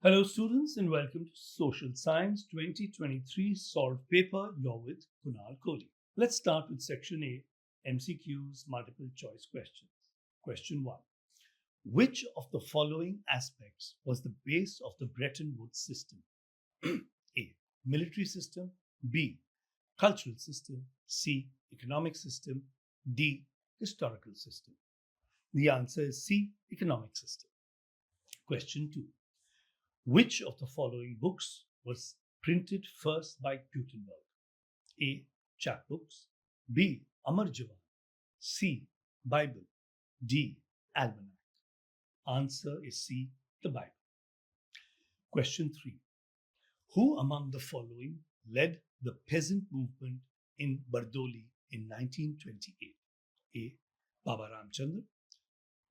Hello students and welcome to Social Science 2023 Solved Paper. You're with Kunal Kohli. Let's start with section A, MCQs, multiple choice questions. Question 1. Which of the following aspects was the base of the Bretton Woods system? A. Military system. B. Cultural system. C. Economic system. D. Historical system. The answer is C. Economic system. Question 2. Which of the following books was printed first by Gutenberg? A. Chapbooks. B. Amar Jawan. C. Bible. D. Almanac. Answer is C. The Bible. Question 3. Who among the following led the peasant movement in Bardoli in 1928? A. Baba Ramchandra.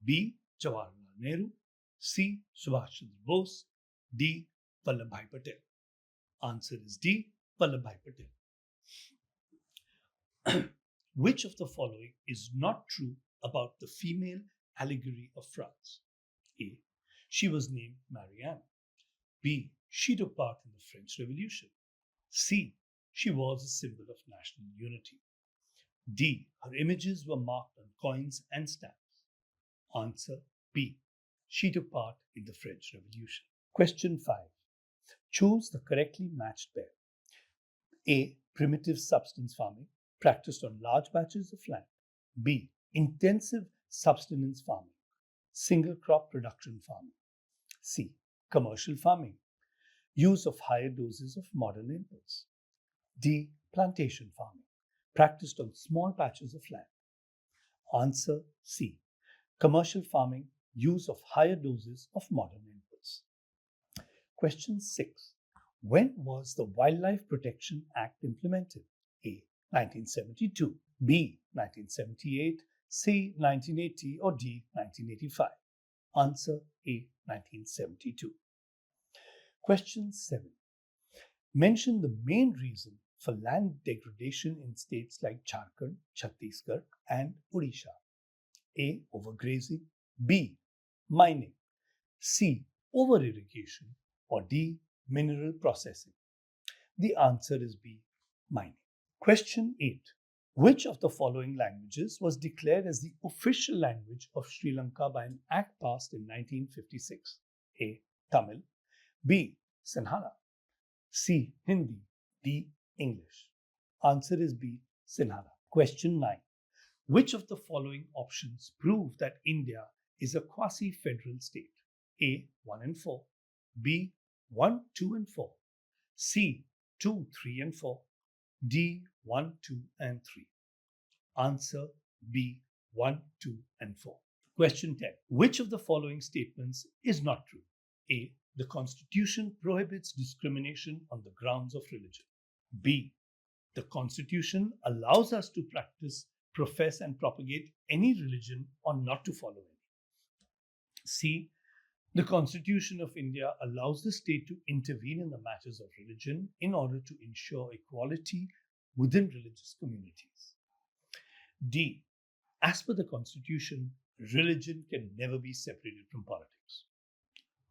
B. Jawaharlal Nehru. C. Subhash Chandra Bose. D. Vallabhbhai Patel. Answer is D. Vallabhbhai Patel. Which of the following is not true about the female allegory of France? A. She was named Marianne. B. She took part in the French Revolution. C. She was a symbol of national unity. D. Her images were marked on coins and stamps. Answer B. She took part in the French Revolution. Question 5. Choose the correctly matched pair. A. Primitive substance farming, practiced on large patches of land. B. Intensive subsistence farming, single crop production farming. C. Commercial farming, use of higher doses of modern inputs. D. Plantation farming, practiced on small patches of land. Answer C. Commercial farming, use of higher doses of modern inputs. Question 6. When was the Wildlife Protection Act implemented? A. 1972, B. 1978, C. 1980, or D. 1985? Answer A. 1972. Question 7. Mention the main reason for land degradation in states like Jharkhand, Chhattisgarh, and Odisha. A. Overgrazing. B. Mining. C. Over-irrigation. Or D. Mineral processing. The answer is B. Mining. Question 8. Which of the following languages was declared as the official language of Sri Lanka by an act passed in 1956? A. Tamil. B. Sinhala. C. Hindi. D. English. Answer is B. Sinhala. Question 9. Which of the following options prove that India is a quasi-federal state? A. 1 and 4. B. 1, 2, and 4. C. 2, 3, and 4. D. 1, 2, and 3. Answer B. 1, 2, and 4. Question 10. Which of the following statements is not true? A. The Constitution prohibits discrimination on the grounds of religion. B. The Constitution allows us to practice, profess, and propagate any religion or not to follow any. C. The Constitution of India allows the state to intervene in the matters of religion in order to ensure equality within religious communities. D. As per the Constitution, religion can never be separated from politics.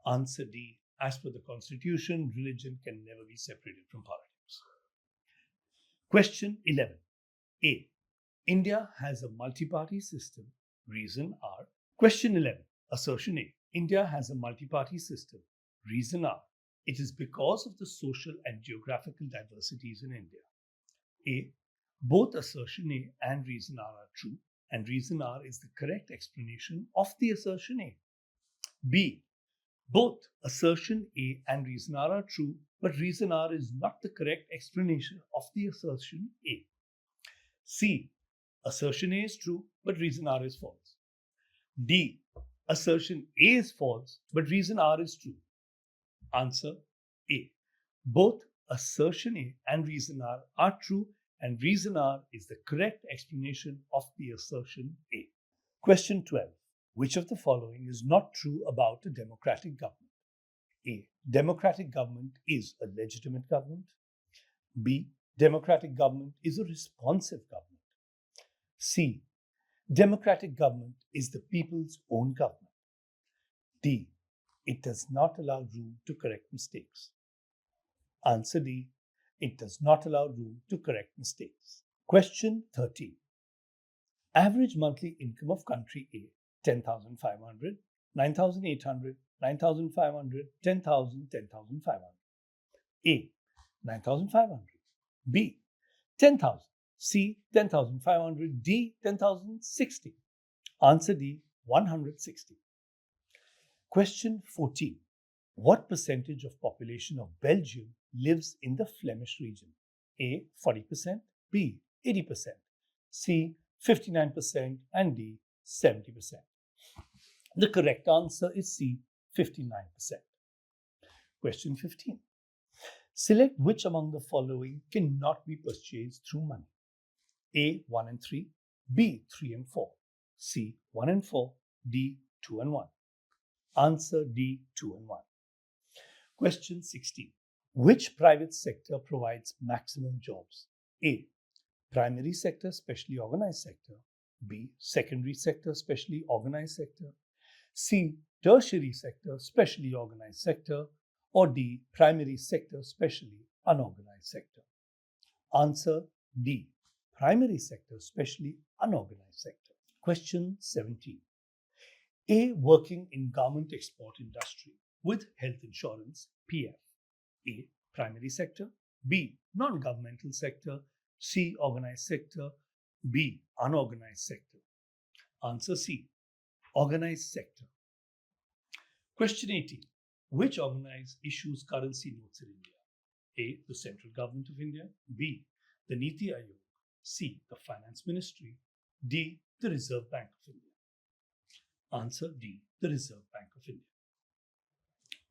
Answer D. As per the Constitution, religion can never be separated from politics. Question 11. A. India has a multi-party system. Reason R. Question 11. Assertion A. India has a multi-party system. Reason R. It is because of the social and geographical diversities in India. A. Both assertion A and reason R are true, and reason R is the correct explanation of the assertion A. B. Both assertion A and reason R are true, but reason R is not the correct explanation of the assertion A. C. Assertion A is true, but reason R is false. D. Assertion A is false, but reason R is true. Answer A. Both assertion A and reason R are true, and reason R is the correct explanation of the assertion A. Question 12. Which of the following is not true about a democratic government? A. Democratic government is a legitimate government. B. Democratic government is a responsive government. C. Democratic government is the people's own government. D. It does not allow room to correct mistakes. Answer D. It does not allow room to correct mistakes. Question 13. Average monthly income of country A, 10,500, 9,800, 9,500, 10,000, 10,500. A, 9,500. B, 10,000. C, 10,500. D, 10,060. Answer D, 160. Question 14. What percentage of population of Belgium lives in the Flemish region? A, 40%, B, 80%, C, 59%, and D, 70%. The correct answer is C, 59%. Question 15. Select which among the following cannot be purchased through money. A, 1 and 3, B, 3 and 4, C, 1 and 4, D, 2 and 1. Answer D, 2 and 1. Question 16. Which private sector provides maximum jobs? A, primary sector, specially organized sector. B, secondary sector, specially organized sector. C, tertiary sector, specially organized sector. Or D, primary sector, specially unorganized sector. Answer D, primary sector, specially unorganized sector. Question 17. A, working in garment export industry with health insurance, PF. A, primary sector. B, non-governmental sector. C, organized sector. B, unorganized sector. Answer C, organized sector. Question 18. Which organization issues currency notes in India? A, the central government of India. B, the Niti Aayog. C, the finance ministry. D, the Reserve Bank of India. Answer D, the Reserve Bank of India.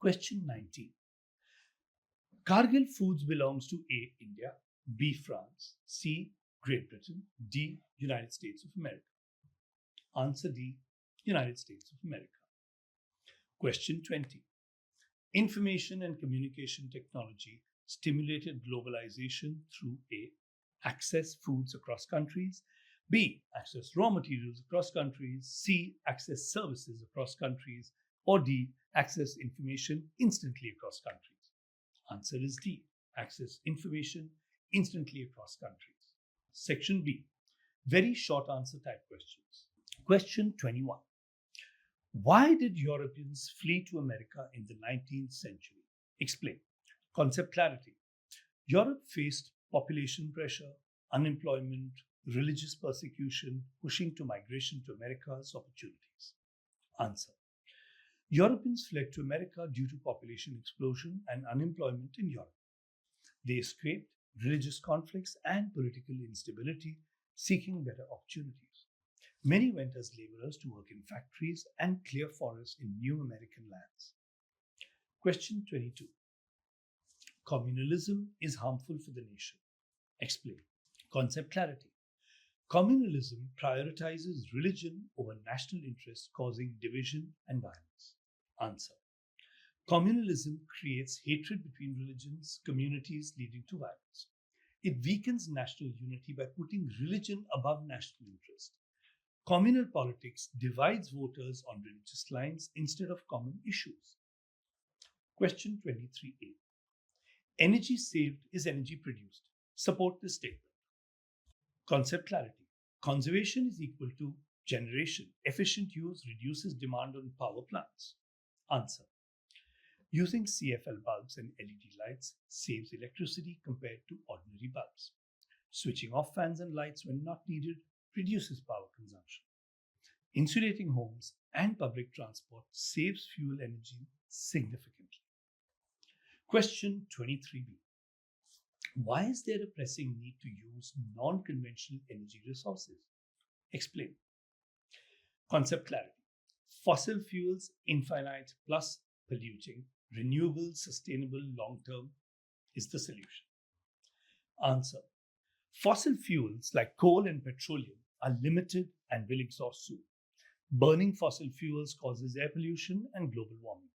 Question 19. Cargill Foods belongs to A, India, B, France, C, Great Britain, D, United States of America. Answer D, United States of America. Question 20. Information and communication technology stimulated globalization through A, access foods across countries, B, access raw materials across countries, C, access services across countries, or D, access information instantly across countries. Answer is D, access information instantly across countries. Section B, very short answer type questions. Question 21. Why did Europeans flee to America in the 19th century? Explain. Concept clarity. Europe faced population pressure, unemployment, religious persecution, pushing to migration to America's opportunities. Answer. Europeans fled to America due to population explosion and unemployment in Europe. They escaped religious conflicts and political instability, seeking better opportunities. Many went as laborers to work in factories and clear forests in new American lands. Question 22. Communalism is harmful for the nation. Explain. Concept clarity. Communalism prioritizes religion over national interests, causing division and violence. Answer. Communalism creates hatred between religions, communities, leading to violence. It weakens national unity by putting religion above national interest. Communal politics divides voters on religious lines instead of common issues. Question 23a. Energy saved is energy produced. Support this statement. Concept clarity. Conservation is equal to generation. Efficient use reduces demand on power plants. Answer. Using CFL bulbs and LED lights saves electricity compared to ordinary bulbs. Switching off fans and lights when not needed reduces power consumption. Insulating homes and public transport saves fuel energy significantly. Question 23b. Why is there a pressing need to use non-conventional energy resources? Explain. Concept clarity. Fossil fuels, infinite plus polluting. Renewable, sustainable, long-term is the solution. Answer. Fossil fuels like coal and petroleum are limited and will exhaust soon. Burning fossil fuels causes air pollution and global warming.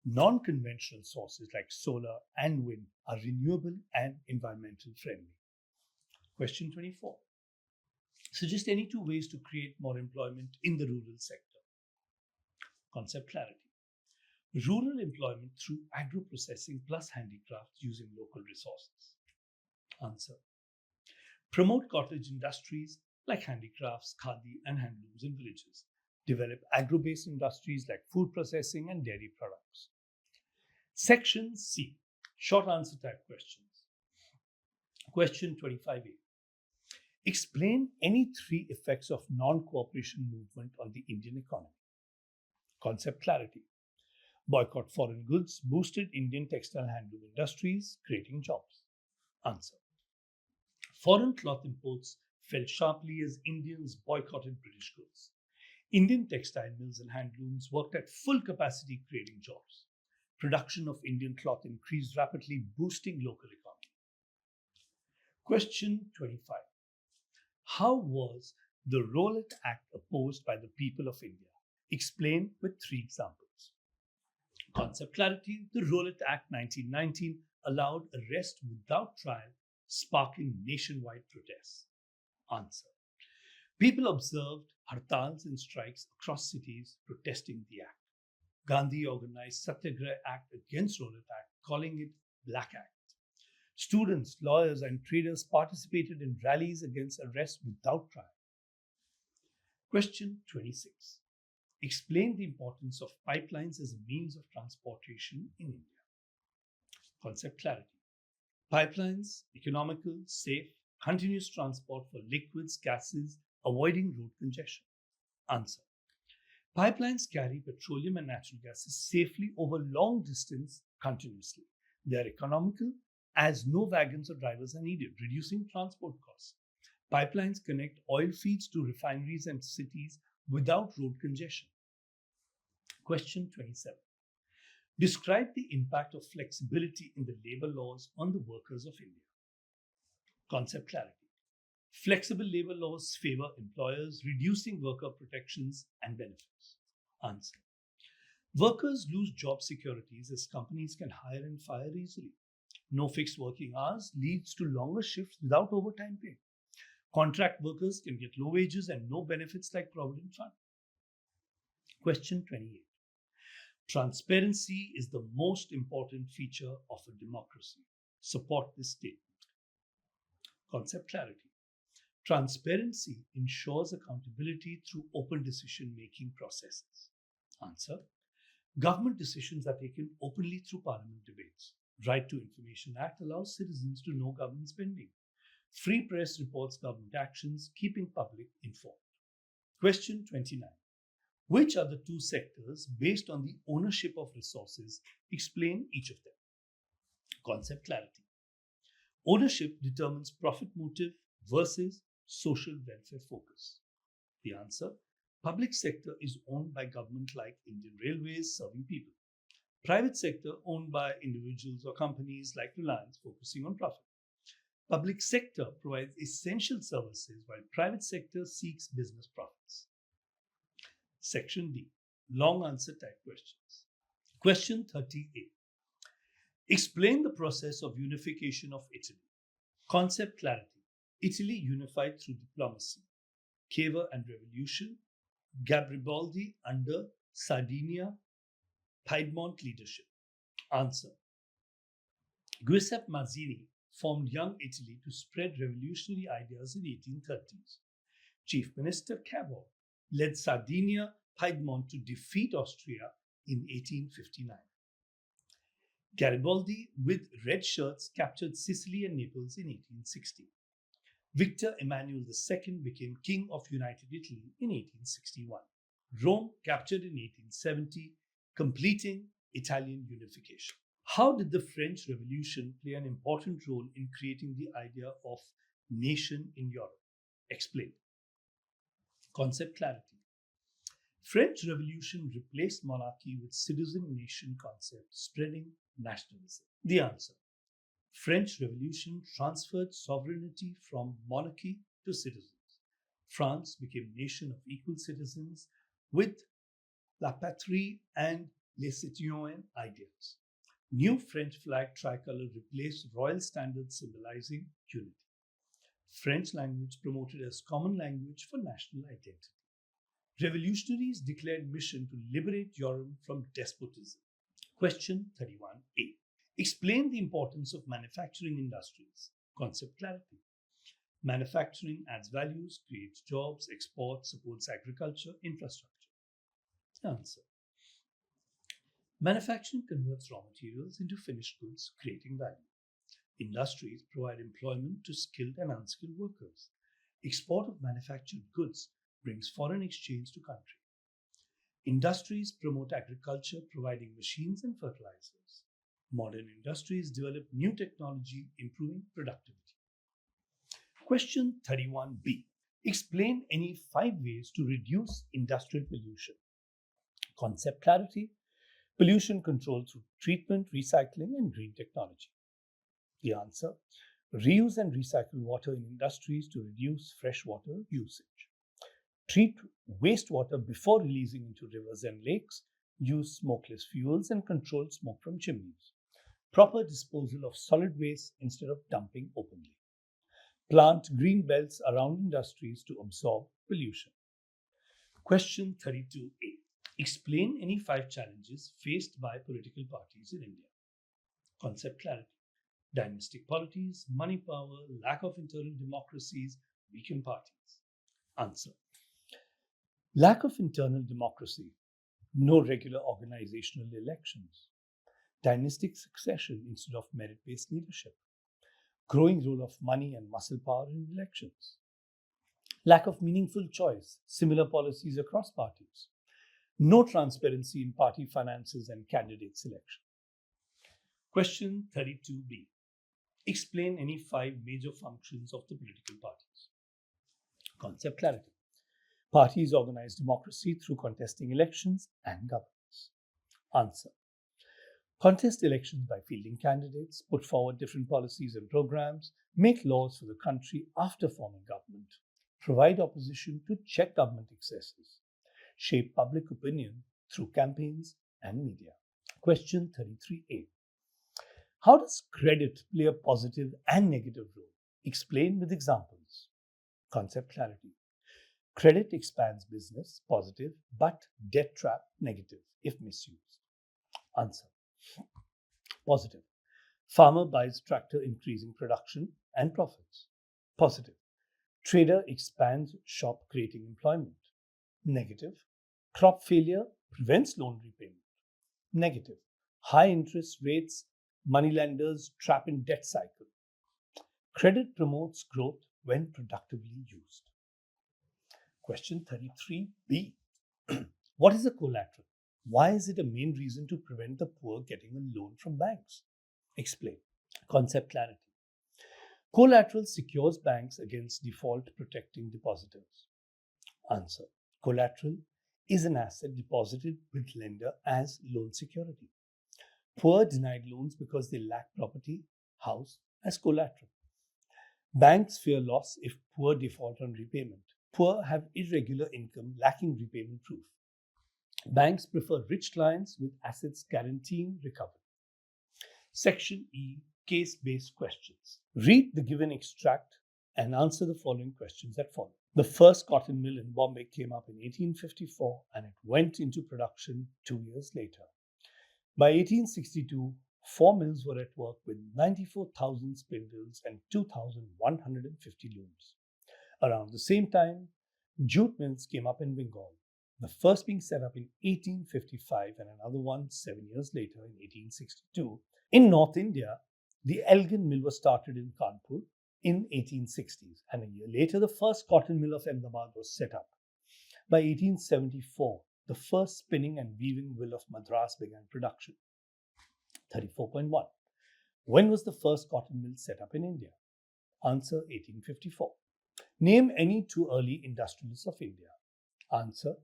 Non-conventional sources like solar and wind are renewable and environmental friendly. Question 24. Suggest any two ways to create more employment in the rural sector. Concept clarity. Rural employment through agro-processing plus handicrafts using local resources. Answer. Promote cottage industries like handicrafts, khadi, and handlooms in villages. Develop agro-based industries like food processing and dairy products. Section C. Short answer type questions. Question 25A. Explain any three effects of non-cooperation movement on the Indian economy. Concept clarity. Boycott foreign goods boosted Indian textile handloom industries, creating jobs. Answer. Foreign cloth imports fell sharply as Indians boycotted British goods. Indian textile mills and handlooms worked at full capacity, creating jobs. Production of Indian cloth increased rapidly, boosting local economy. Question 25. How was the Rowlatt Act opposed by the people of India? Explain with three examples. Concept clarity. The Rowlatt Act 1919 allowed arrest without trial, sparking nationwide protests. Answer. People observed hartals and strikes across cities protesting the act. Gandhi organized Satyagraha Act against Rowlatt Act, calling it Black Act. Students, lawyers, and traders participated in rallies against arrest without trial. Question 26. Explain the importance of pipelines as a means of transportation in India. Concept clarity. Pipelines, economical, safe, continuous transport for liquids, gases, avoiding road congestion. Answer. Pipelines carry petroleum and natural gases safely over long distance continuously. They are economical as no wagons or drivers are needed, reducing transport costs. Pipelines connect oil fields to refineries and cities without road congestion. Question 27. Describe the impact of flexibility in the labor laws on the workers of India. Concept clarity. Flexible labor laws favor employers, reducing worker protections and benefits. Answer. Workers lose job securities as companies can hire and fire easily. No fixed working hours leads to longer shifts without overtime pay. Contract workers can get low wages and no benefits like Provident Fund. Question 28. Transparency is the most important feature of a democracy. Support this statement. Concept clarity. Transparency ensures accountability through open decision-making processes. Answer. Government decisions are taken openly through parliament debates. Right to Information Act allows citizens to know government spending. Free press reports government actions, keeping public informed. Question 29. Which are the two sectors based on the ownership of resources? Explain each of them. Concept clarity. Ownership determines profit motive versus social welfare focus. The answer. Public sector is owned by government like Indian Railways serving people. Private sector owned by individuals or companies like Reliance focusing on profit. Public sector provides essential services while private sector seeks business profits. Section D. Long answer type questions. Question 38. Explain the process of unification of Italy. Concept clarity. Italy unified through diplomacy. Cavour and revolution. Garibaldi under Sardinia Piedmont leadership. Answer. Giuseppe Mazzini formed Young Italy to spread revolutionary ideas in 1830s. Chief Minister Cavour led Sardinia Piedmont to defeat Austria in 1859. Garibaldi, with red shirts, captured Sicily and Naples in 1860. Victor Emmanuel II became King of United Italy in 1861. Rome captured in 1870, completing Italian unification. How did the French Revolution play an important role in creating the idea of nation in Europe? Explain. Concept clarity. French Revolution replaced monarchy with citizen-nation concept, spreading nationalism. The answer. French Revolution transferred sovereignty from monarchy to citizens. France became a nation of equal citizens with la patrie and les citoyens ideas. New French flag tricolor replaced royal standards symbolizing unity. French language promoted as common language for national identity. Revolutionaries declared mission to liberate Europe from despotism. Question 31A. Explain the importance of manufacturing industries. Concept clarity. Manufacturing adds values, creates jobs, exports, supports agriculture, infrastructure. Answer. Manufacturing converts raw materials into finished goods, creating value. Industries provide employment to skilled and unskilled workers. Export of manufactured goods brings foreign exchange to country. Industries promote agriculture, providing machines and fertilizers. Modern industries develop new technology, improving productivity. Question 31B. Explain any 5 ways to reduce industrial pollution. Concept clarity. Pollution control through treatment, recycling, and green technology. The answer. Reuse and recycle water in industries to reduce freshwater usage. Treat wastewater before releasing into rivers and lakes. Use smokeless fuels and control smoke from chimneys. Proper disposal of solid waste instead of dumping openly. Plant green belts around industries to absorb pollution. Question 32A. Explain any 5 challenges faced by political parties in India. Concept clarity. Dynastic polities, money power, lack of internal democracies, weaken parties. Answer. Lack of internal democracy, no regular organizational elections, dynastic succession instead of merit-based leadership, growing role of money and muscle power in elections, lack of meaningful choice, similar policies across parties, no transparency in party finances and candidate selection. Question 32B. Explain any 5 major functions of the political parties. Concept clarity. Parties organize democracy through contesting elections and governance. Answer. Contest elections by fielding candidates, put forward different policies and programs, make laws for the country after forming government, provide opposition to check government excesses, shape public opinion through campaigns and media. Question 33A. How does credit play a positive and negative role? Explain with examples. Concept clarity. Credit expands business, positive, but debt trap, negative, if misused. Answer. Positive. Farmer buys tractor, increasing production and profits. Positive. Trader expands shop, creating employment. Negative. Crop failure prevents loan repayment. Negative. High interest rates, moneylenders trap in debt cycle. Credit promotes growth when productively used. Question 33B. What is a collateral? Why is it a main reason to prevent the poor getting a loan from banks? Explain. Concept clarity. Collateral secures banks against default, protecting depositors. Answer. Collateral is an asset deposited with lender as loan security. Poor denied loans because they lack property, house as collateral. Banks fear loss if poor default on repayment. Poor have irregular income, lacking repayment proof. Banks prefer rich clients with assets guaranteeing recovery. Section E. Case-based questions. Read the given extract and answer the following questions that follow. The first cotton mill in Bombay came up in 1854 and it went into production 2 years later. By 1862, 4 mills were at work with 94,000 spindles and 2,150 looms. Around the same time, jute mills came up in Bengal, the first being set up in 1855 and another one 7 years later in 1862. In North India, the Elgin mill was started in Kanpur in 1860s, and a year later the first cotton mill of Ahmedabad was set up. By 1874, the first spinning and weaving mill of Madras began production. 34.1. When was the first cotton mill set up in India? Answer. 1854. Name any 2 early industrialists of India. Answer.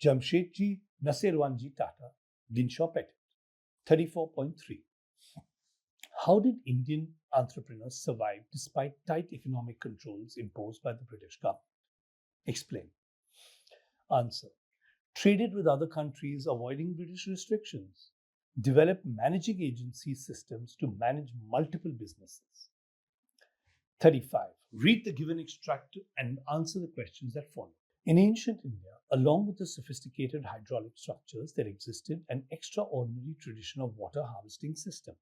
Jamshedji Nasirwanji Tata, Dinshaw Petit. 34.3. How did Indian entrepreneurs survive despite tight economic controls imposed by the British government? Explain. Answer. Traded with other countries, avoiding British restrictions. Develop managing agency systems to manage multiple businesses. 35. Read the given extract and answer the questions that follow. In ancient India, along with the sophisticated hydraulic structures, there existed an extraordinary tradition of water harvesting system.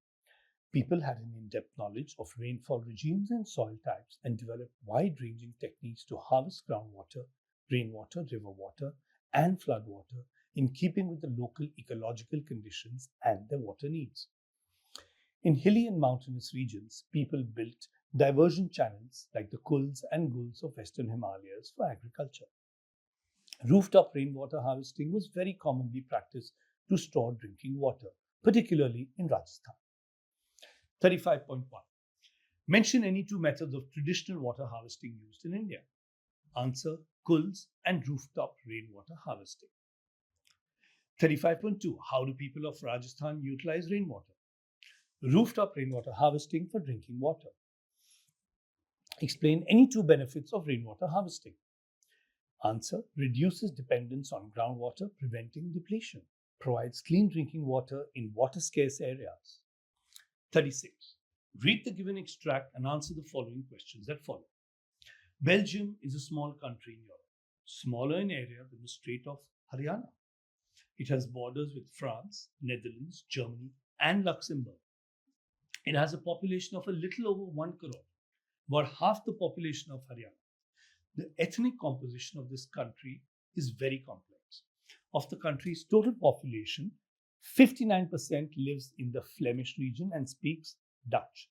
People had an in-depth knowledge of rainfall regimes and soil types and developed wide-ranging techniques to harvest groundwater, rainwater, river water, and floodwater in keeping with the local ecological conditions and their water needs. In hilly and mountainous regions, people built diversion channels like the Kuls and Guls of Western Himalayas for agriculture. Rooftop rainwater harvesting was very commonly practiced to store drinking water, particularly in Rajasthan. 35.1. Mention any two methods of traditional water harvesting used in India. Answer: Kuls and rooftop rainwater harvesting. 35.2. How do people of Rajasthan utilize rainwater? Rooftop rainwater harvesting for drinking water. Explain any two benefits of rainwater harvesting. Answer: reduces dependence on groundwater, preventing depletion. Provides clean drinking water in water-scarce areas. 36. Read the given extract and answer the following questions that follow. Belgium is a small country in Europe, smaller in area than the Strait of Haryana. It has borders with France, Netherlands, Germany, and Luxembourg. It has a population of a little over 1 crore, about half the population of Haryana. The ethnic composition of this country is very complex. Of the country's total population, 59% lives in the Flemish region and speaks Dutch,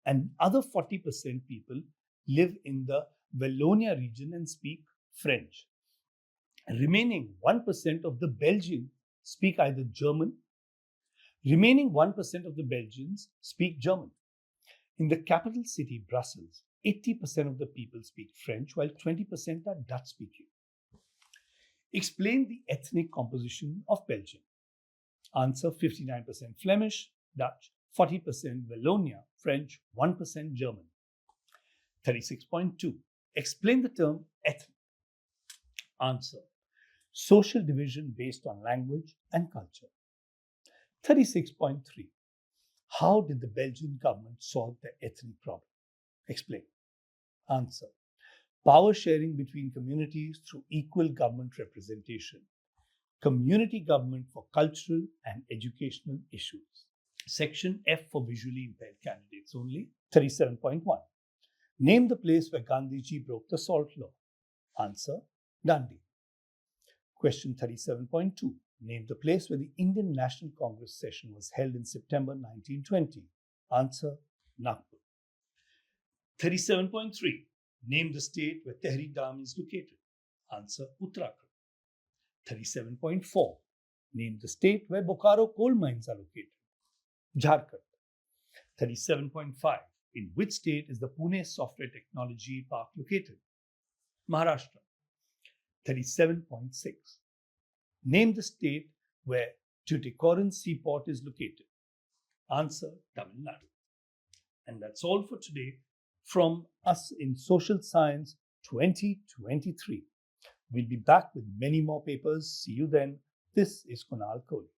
and other 40% people live in the Wallonia region and speak French. Remaining 1% of the Belgians speak either German. Remaining 1% of the Belgians speak German. In the capital city, Brussels, 80% of the people speak French, while 20% are Dutch speaking. Explain the ethnic composition of Belgium. Answer: 59% Flemish, Dutch, 40% Wallonia, French, 1% German. 36.2. Explain the term ethnic. Answer: social division based on language and culture. 36.3. How did the Belgian government solve the ethnic problem? Explain. Answer: power sharing between communities through equal government representation. Community government for cultural and educational issues. Section F for visually impaired candidates only. 37.1. Name the place where Gandhiji broke the salt law. Answer: Dandi. Question 37.2. Name the place where the Indian National Congress session was held in September 1920. Answer: Nagpur. 37.3. Name the state where Tehri Dam is located. Answer: Uttarakhand. 37.4. Name the state where Bokaro coal mines are located. Jharkhand. 37.5. In which state is the Pune Software Technology Park located? Maharashtra. 37.6. Name the state where Tuticorin Seaport is located. Answer: Tamil Nadu. And that's all for today from us in Social Science 2023. We'll be back with many more papers. See you then. This is Kunal Kohli.